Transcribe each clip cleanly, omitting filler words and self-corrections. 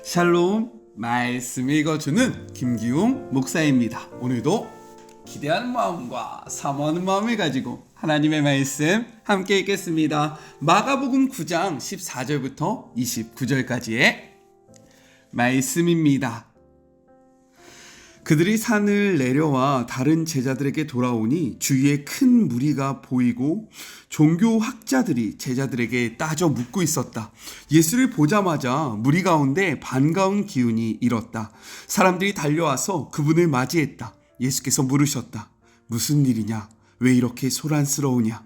샬롬, 말씀 읽어주는 김기웅 목사입니다. 오늘도 기대하는 마음과 사모하는 마음을 가지고 하나님의 말씀 함께 읽겠습니다. 마가복음 9장 14절부터 29절까지의 말씀입니다. 그들이 산을 내려와 다른 제자들에게 돌아오니 주위에 큰 무리가 보이고 종교학자들이 제자들에게 따져 묻고 있었다. 예수를 보자마자 무리 가운데 반가운 기운이 일었다. 사람들이 달려와서 그분을 맞이했다. 예수께서 물으셨다. 무슨 일이냐? 왜 이렇게 소란스러우냐?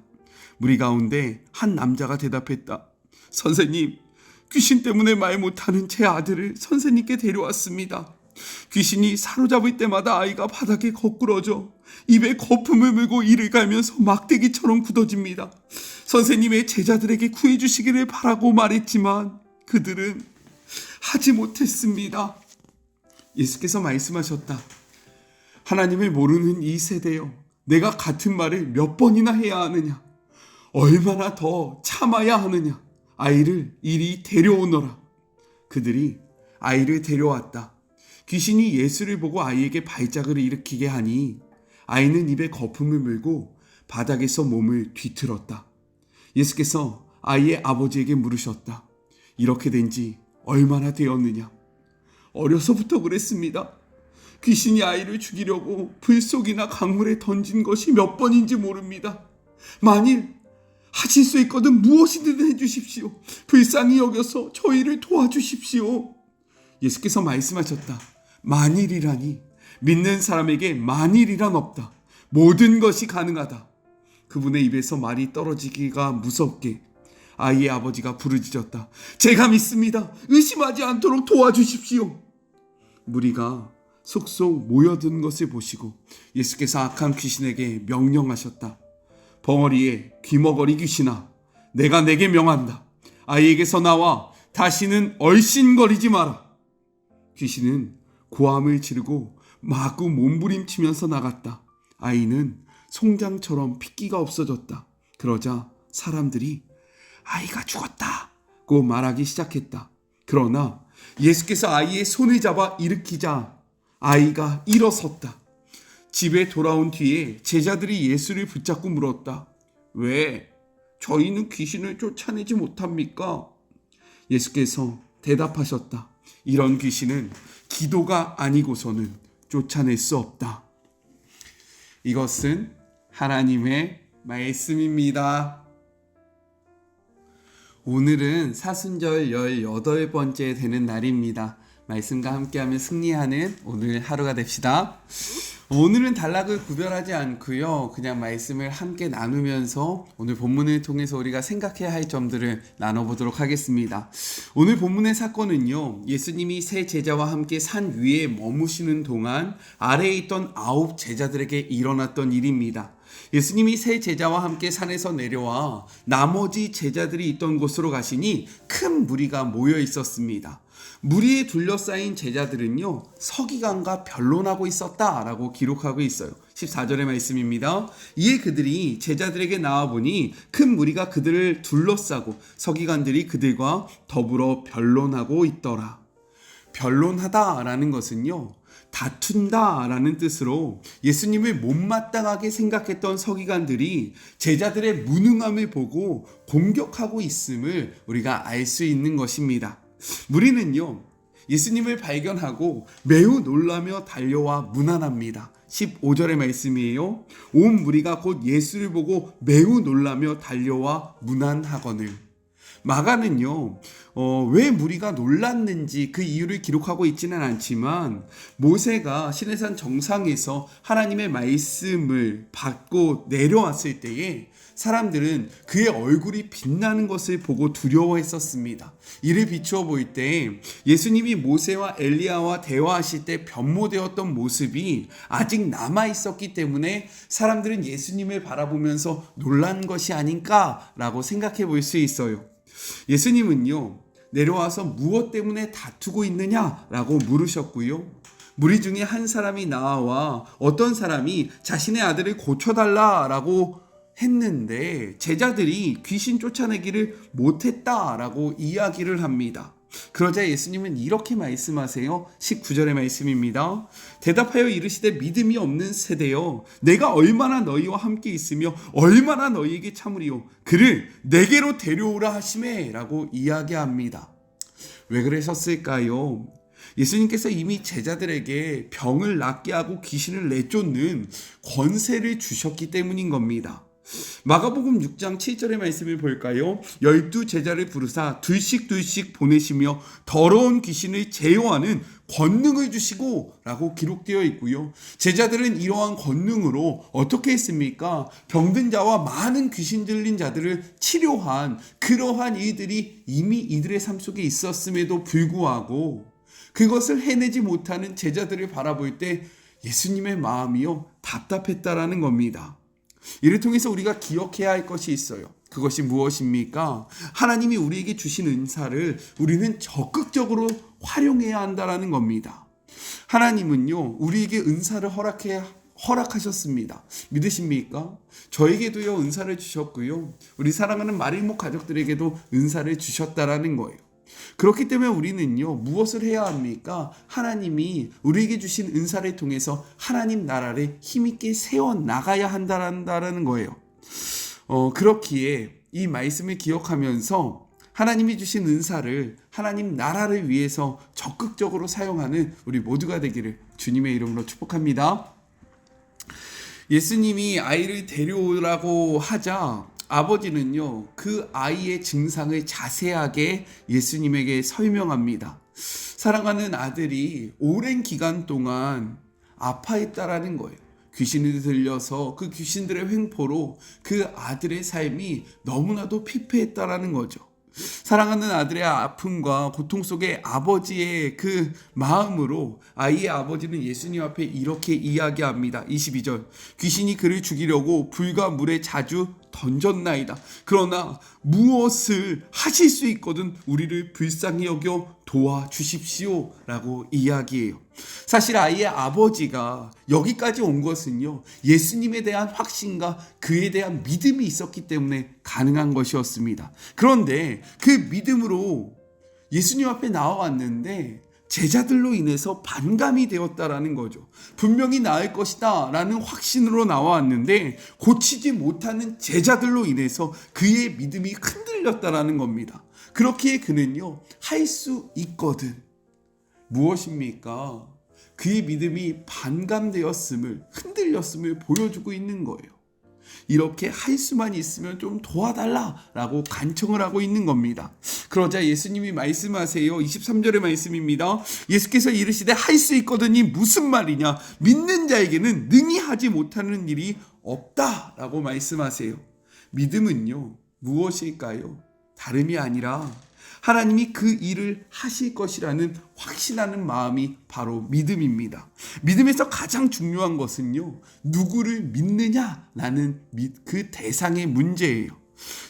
무리 가운데 한 남자가 대답했다. 선생님, 귀신 때문에 말 못하는 제 아들을 선생님께 데려왔습니다. 귀신이 사로잡을 때마다 아이가 바닥에 거꾸러져 입에 거품을 물고 이를 갈면서 막대기처럼 굳어집니다. 선생님의 제자들에게 구해주시기를 바라고 말했지만 그들은 하지 못했습니다. 예수께서 말씀하셨다. 하나님을 모르는 이 세대여, 내가 같은 말을 몇 번이나 해야 하느냐? 얼마나 더 참아야 하느냐? 아이를 이리 데려오너라. 그들이 아이를 데려왔다. 귀신이 예수를 보고 아이에게 발작을 일으키게 하니 아이는 입에 거품을 물고 바닥에서 몸을 뒤틀었다. 예수께서 아이의 아버지에게 물으셨다. 이렇게 된 지 얼마나 되었느냐? 어려서부터 그랬습니다. 귀신이 아이를 죽이려고 불속이나 강물에 던진 것이 몇 번인지 모릅니다. 만일 하실 수 있거든 무엇이든 해주십시오. 불쌍히 여겨서 저희를 도와주십시오. 예수께서 말씀하셨다. 만일이라니, 믿는 사람에게 만일이란 없다. 모든 것이 가능하다. 그분의 입에서 말이 떨어지기가 무섭게 아이의 아버지가 부르짖었다. 제가 믿습니다. 의심하지 않도록 도와주십시오. 무리가 속속 모여든 것을 보시고 예수께서 악한 귀신에게 명령하셨다. 벙어리에 귀머거리 귀신아, 내가 내게 명한다. 아이에게서 나와 다시는 얼씬거리지 마라. 귀신은 고함을 지르고 마구 몸부림치면서 나갔다. 아이는 송장처럼 핏기가 없어졌다. 그러자 사람들이 아이가 죽었다고 말하기 시작했다. 그러나 예수께서 아이의 손을 잡아 일으키자 아이가 일어섰다. 집에 돌아온 뒤에 제자들이 예수를 붙잡고 물었다. 왜 저희는 귀신을 쫓아내지 못합니까? 예수께서 대답하셨다. 이런 귀신은 기도가 아니고서는 쫓아낼 수 없다. 이것은 하나님의 말씀입니다. 오늘은 사순절 18번째 되는 날입니다. 말씀과 함께하며 승리하는 오늘 하루가 됩시다. 오늘은 단락을 구별하지 않고요. 그냥 말씀을 함께 나누면서 오늘 본문을 통해서 우리가 생각해야 할 점들을 나눠보도록 하겠습니다. 오늘 본문의 사건은요. 예수님이 세 제자와 함께 산 위에 머무시는 동안 아래에 있던 9 제자들에게 일어났던 일입니다. 예수님이 세 제자와 함께 산에서 내려와 나머지 제자들이 있던 곳으로 가시니 큰 무리가 모여 있었습니다. 무리에 둘러싸인 제자들은요, 서기관과 변론하고 있었다라고 기록하고 있어요. 14절의 말씀입니다. 이에 그들이 제자들에게 나와보니 큰 무리가 그들을 둘러싸고 서기관들이 그들과 더불어 변론하고 있더라. 변론하다라는 것은요, 다툰다라는 뜻으로 예수님을 못마땅하게 생각했던 서기관들이 제자들의 무능함을 보고 공격하고 있음을 우리가 알 수 있는 것입니다. 무리는요, 예수님을 발견하고 매우 놀라며 달려와 문안합니다. 15절의 말씀이에요. 온 무리가 곧 예수를 보고 매우 놀라며 달려와 문안하거늘. 마가는요, 왜 무리가 놀랐는지 그 이유를 기록하고 있지는 않지만 모세가 시내산 정상에서 하나님의 말씀을 받고 내려왔을 때에 사람들은 그의 얼굴이 빛나는 것을 보고 두려워했었습니다. 이를 비추어 볼 때 예수님이 모세와 엘리야와 대화하실 때 변모되었던 모습이 아직 남아 있었기 때문에 사람들은 예수님을 바라보면서 놀란 것이 아닌가라고 생각해 볼 수 있어요. 예수님은요, 내려와서 무엇 때문에 다투고 있느냐라고 물으셨고요. 무리 중에 한 사람이 나와 어떤 사람이 자신의 아들을 고쳐달라라고 했는데 제자들이 귀신 쫓아내기를 못했다라고 이야기를 합니다. 그러자 예수님은 이렇게 말씀하세요. 19절의 말씀입니다. 대답하여 이르시되 믿음이 없는 세대여, 내가 얼마나 너희와 함께 있으며 얼마나 너희에게 참으리요, 그를 내게로 데려오라 하시매 라고 이야기합니다. 왜 그러셨을까요? 예수님께서 이미 제자들에게 병을 낫게 하고 귀신을 내쫓는 권세를 주셨기 때문인 겁니다. 마가복음 6장 7절의 말씀을 볼까요? 12 제자를 부르사 둘씩 보내시며 더러운 귀신을 제어하는 권능을 주시고 라고 기록되어 있고요. 제자들은 이러한 권능으로 어떻게 했습니까? 병든 자와 많은 귀신 들린 자들을 치료한 그러한 일들이 이미 이들의 삶 속에 있었음에도 불구하고 그것을 해내지 못하는 제자들을 바라볼 때 예수님의 마음이요, 답답했다라는 겁니다. 이를 통해서 우리가 기억해야 할 것이 있어요. 그것이 무엇입니까? 하나님이 우리에게 주신 은사를 우리는 적극적으로 활용해야 한다라는 겁니다. 하나님은요, 우리에게 은사를 허락하셨습니다. 믿으십니까? 저에게도요, 은사를 주셨고요, 우리 사랑하는 마릴목 가족들에게도 은사를 주셨다라는 거예요. 그렇기 때문에 우리는요, 무엇을 해야 합니까? 하나님이 우리에게 주신 은사를 통해서 하나님 나라를 힘있게 세워나가야 한다는 거예요. 그렇기에 이 말씀을 기억하면서 하나님이 주신 은사를 하나님 나라를 위해서 적극적으로 사용하는 우리 모두가 되기를 주님의 이름으로 축복합니다. 예수님이 아이를 데려오라고 하자 아버지는요, 그 아이의 증상을 자세하게 예수님에게 설명합니다. 사랑하는 아들이 오랜 기간 동안 아파했다라는 거예요. 귀신이 들려서 그 귀신들의 횡포로 그 아들의 삶이 너무나도 피폐했다라는 거죠. 사랑하는 아들의 아픔과 고통 속에 아버지의 그 마음으로 아이의 아버지는 예수님 앞에 이렇게 이야기합니다. 22절, 귀신이 그를 죽이려고 불과 물에 자주 던졌나이다. 그러나 무엇을 하실 수 있거든 우리를 불쌍히 여겨 도와주십시오 라고 이야기해요. 사실 아이의 아버지가 여기까지 온 것은요, 예수님에 대한 확신과 그에 대한 믿음이 있었기 때문에 가능한 것이었습니다. 그런데 그 믿음으로 예수님 앞에 나와왔는데 제자들로 인해서 반감이 되었다라는 거죠. 분명히 나을 것이다 라는 확신으로 나왔는데 고치지 못하는 제자들로 인해서 그의 믿음이 흔들렸다라는 겁니다. 그렇기에 그는요, 할 수 있거든. 무엇입니까? 그의 믿음이 반감되었음을, 흔들렸음을 보여주고 있는 거예요. 이렇게 할 수만 있으면 좀 도와달라라고 간청을 하고 있는 겁니다. 그러자 예수님이 말씀하세요. 23절의 말씀입니다. 예수께서 이르시되 할 수 있거든이 무슨 말이냐? 믿는 자에게는 능히 하지 못하는 일이 없다라고 말씀하세요. 믿음은요, 무엇일까요? 다름이 아니라 하나님이 그 일을 하실 것이라는 확신하는 마음이 바로 믿음입니다. 믿음에서 가장 중요한 것은요, 누구를 믿느냐라는 그 대상의 문제예요.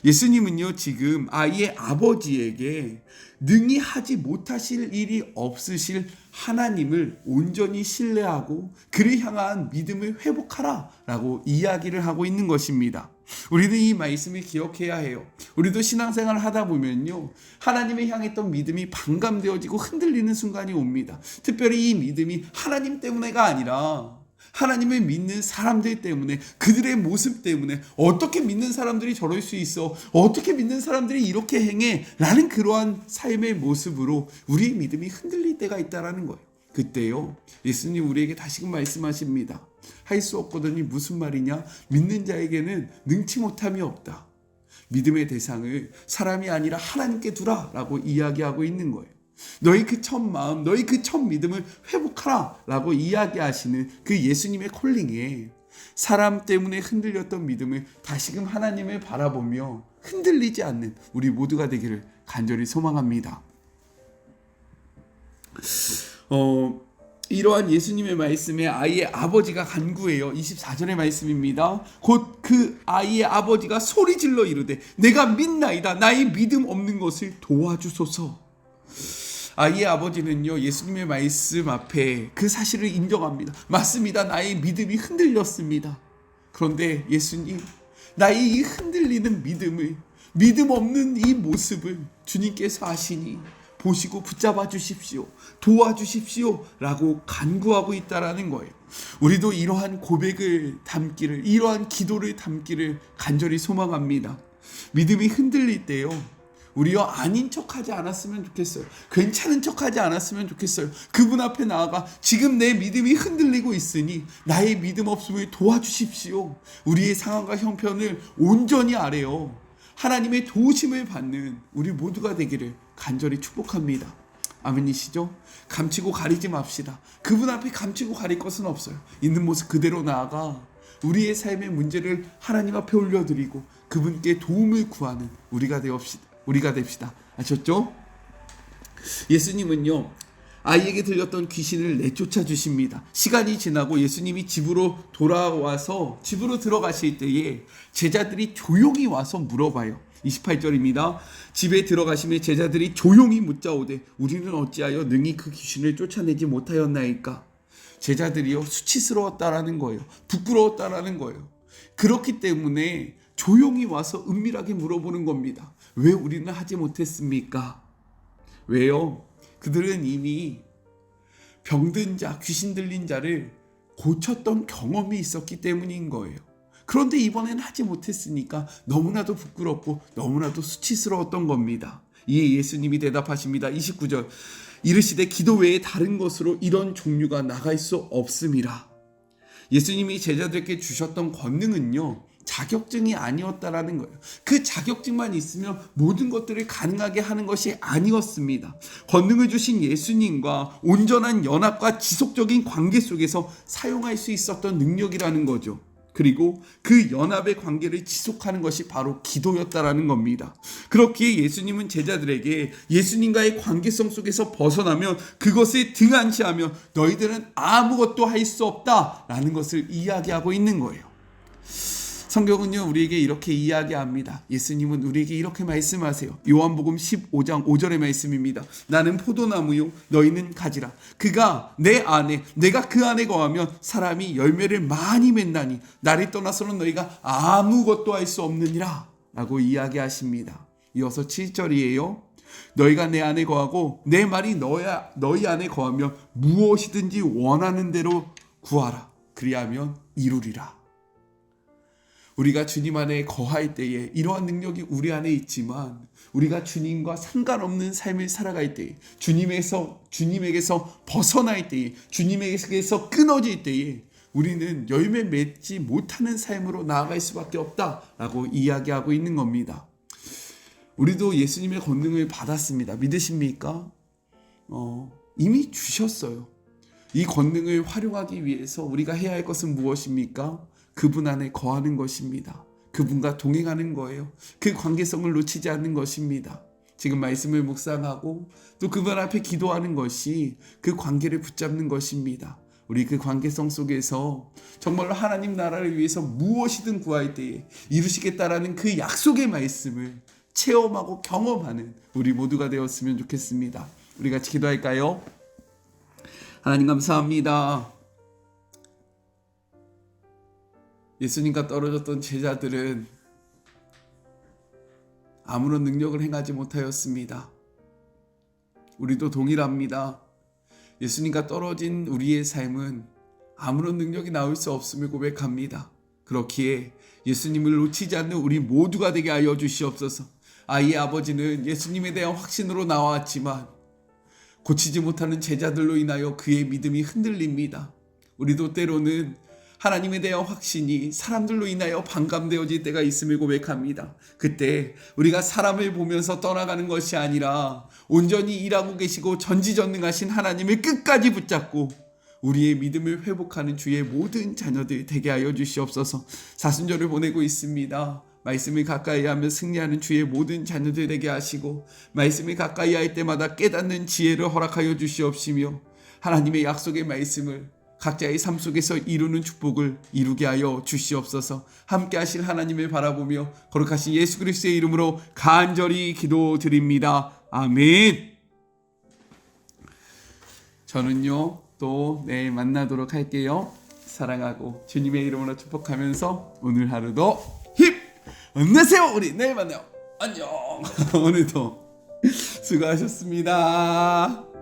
예수님은요, 지금 아이의 아버지에게 능히 하지 못하실 일이 없으실 하나님을 온전히 신뢰하고 그를 향한 믿음을 회복하라 라고 이야기를 하고 있는 것입니다. 우리는 이 말씀을 기억해야 해요. 우리도 신앙생활을 하다 보면요, 하나님을 향했던 믿음이 반감되어지고 흔들리는 순간이 옵니다. 특별히 이 믿음이 하나님 때문에가 아니라 하나님을 믿는 사람들 때문에, 그들의 모습 때문에, 어떻게 믿는 사람들이 저럴 수 있어, 어떻게 믿는 사람들이 이렇게 행해 라는 그러한 삶의 모습으로 우리의 믿음이 흔들릴 때가 있다는 거예요. 그때요, 예수님 우리에게 다시금 말씀하십니다. 할 수 없거든이 무슨 말이냐? 믿는 자에게는 능치 못함이 없다. 믿음의 대상을 사람이 아니라 하나님께 두라 라고 이야기하고 있는 거예요. 너희 그 첫 마음, 너희 그 첫 믿음을 회복하라 라고 이야기하시는 그 예수님의 콜링에 사람 때문에 흔들렸던 믿음을 다시금 하나님을 바라보며 흔들리지 않는 우리 모두가 되기를 간절히 소망합니다. 이러한 예수님의 말씀에 아이의 아버지가 간구해요. 24절의 말씀입니다. 곧 그 아이의 아버지가 소리질러 이르되 내가 믿나이다. 나의 믿음 없는 것을 도와주소서. 아이의 아버지는요, 예수님의 말씀 앞에 그 사실을 인정합니다. 맞습니다. 나의 믿음이 흔들렸습니다. 그런데 예수님, 나의 이 흔들리는 믿음을, 믿음 없는 이 모습을 주님께서 아시니 보시고 붙잡아 주십시오. 도와주십시오. 라고 간구하고 있다라는 거예요. 우리도 이러한 고백을 담기를, 이러한 기도를 담기를 간절히 소망합니다. 믿음이 흔들릴 때요, 우리요 아닌 척하지 않았으면 좋겠어요. 괜찮은 척하지 않았으면 좋겠어요. 그분 앞에 나아가 지금 내 믿음이 흔들리고 있으니 나의 믿음 없음을 도와주십시오. 우리의 상황과 형편을 온전히 아래요 하나님의 도우심을 받는 우리 모두가 되기를 간절히 축복합니다. 아멘이시죠? 감추고 가리지 맙시다. 그분 앞에 감추고 가릴 것은 없어요. 있는 모습 그대로 나아가 우리의 삶의 문제를 하나님 앞에 올려드리고 그분께 도움을 구하는 우리가 됩시다. 아셨죠? 예수님은요, 아이에게 들렸던 귀신을 내쫓아 주십니다. 시간이 지나고 예수님이 집으로 돌아와서 집으로 들어가실 때에 제자들이 조용히 와서 물어봐요. 28절입니다. 집에 들어가시며 제자들이 조용히 묻자오되 우리는 어찌하여 능히 그 귀신을 쫓아내지 못하였나이까. 제자들이요 수치스러웠다라는 거예요. 부끄러웠다라는 거예요. 그렇기 때문에 조용히 와서 은밀하게 물어보는 겁니다. 왜 우리는 하지 못했습니까? 왜요? 그들은 이미 병든 자, 귀신 들린 자를 고쳤던 경험이 있었기 때문인 거예요. 그런데 이번엔 하지 못했으니까 너무나도 부끄럽고 너무나도 수치스러웠던 겁니다. 이에 예수님이 대답하십니다. 29절 이르시되 기도 외에 다른 것으로 이런 종류가 나갈 수 없음이라. 예수님이 제자들에게 주셨던 권능은요, 자격증이 아니었다라는 거예요. 그 자격증만 있으면 모든 것들을 가능하게 하는 것이 아니었습니다. 권능을 주신 예수님과 온전한 연합과 지속적인 관계 속에서 사용할 수 있었던 능력이라는 거죠. 그리고 그 연합의 관계를 지속하는 것이 바로 기도였다라는 겁니다. 그렇기에 예수님은 제자들에게 예수님과의 관계성 속에서 벗어나면 그것을 등한시하며 너희들은 아무것도 할 수 없다라는 것을 이야기하고 있는 거예요. 성경은요 우리에게 이렇게 이야기합니다. 예수님은 우리에게 이렇게 말씀하세요. 요한복음 15장 5절의 말씀입니다. 나는 포도나무요 너희는 가지라. 그가 내 안에 내가 그 안에 거하면 사람이 열매를 많이 맺나니 나를 떠나서는 너희가 아무것도 할 수 없느니라 라고 이야기하십니다. 이어서 7절이에요. 너희가 내 안에 거하고 내 말이 너희 안에 거하면 무엇이든지 원하는 대로 구하라. 그리하면 이루리라. 우리가 주님 안에 거할 때에 이러한 능력이 우리 안에 있지만 우리가 주님과 상관없는 삶을 살아갈 때에 주님에게서 벗어날 때에 주님에게서 끊어질 때에 우리는 열매 맺지 못하는 삶으로 나아갈 수밖에 없다라고 이야기하고 있는 겁니다. 우리도 예수님의 권능을 받았습니다. 믿으십니까? 이미 주셨어요. 이 권능을 활용하기 위해서 우리가 해야 할 것은 무엇입니까? 그분 안에 거하는 것입니다. 그분과 동행하는 거예요. 그 관계성을 놓치지 않는 것입니다. 지금 말씀을 묵상하고 또 그분 앞에 기도하는 것이 그 관계를 붙잡는 것입니다. 우리 그 관계성 속에서 정말로 하나님 나라를 위해서 무엇이든 구할 때에 이루시겠다라는 그 약속의 말씀을 체험하고 경험하는 우리 모두가 되었으면 좋겠습니다. 우리 같이 기도할까요? 하나님 감사합니다. 예수님과 떨어졌던 제자들은 아무런 능력을 행하지 못하였습니다. 우리도 동일합니다. 예수님과 떨어진 우리의 삶은 아무런 능력이 나올 수 없음을 고백합니다. 그렇기에 예수님을 놓치지 않는 우리 모두가 되게 하여 주시옵소서. 아이의 아버지는 예수님에 대한 확신으로 나왔지만 고치지 못하는 제자들로 인하여 그의 믿음이 흔들립니다. 우리도 때로는 하나님에 대한 확신이 사람들로 인하여 반감되어질 때가 있음을 고백합니다. 그때 우리가 사람을 보면서 떠나가는 것이 아니라 온전히 일하고 계시고 전지전능하신 하나님을 끝까지 붙잡고 우리의 믿음을 회복하는 주의 모든 자녀들 되게 하여 주시옵소서. 사순절을 보내고 있습니다. 말씀을 가까이 하며 승리하는 주의 모든 자녀들 되게 하시고 말씀을 가까이 할 때마다 깨닫는 지혜를 허락하여 주시옵시며 하나님의 약속의 말씀을 각자의 삶 속에서 이루는 축복을 이루게 하여 주시옵소서. 함께 하실 하나님을 바라보며 거룩하신 예수 그리스도의 이름으로 간절히 기도드립니다. 아멘. 저는요 또 내일 만나도록 할게요. 사랑하고 주님의 이름으로 축복하면서 오늘 하루도 힘내세요. 우리 내일 만나요. 안녕. 오늘도 수고하셨습니다.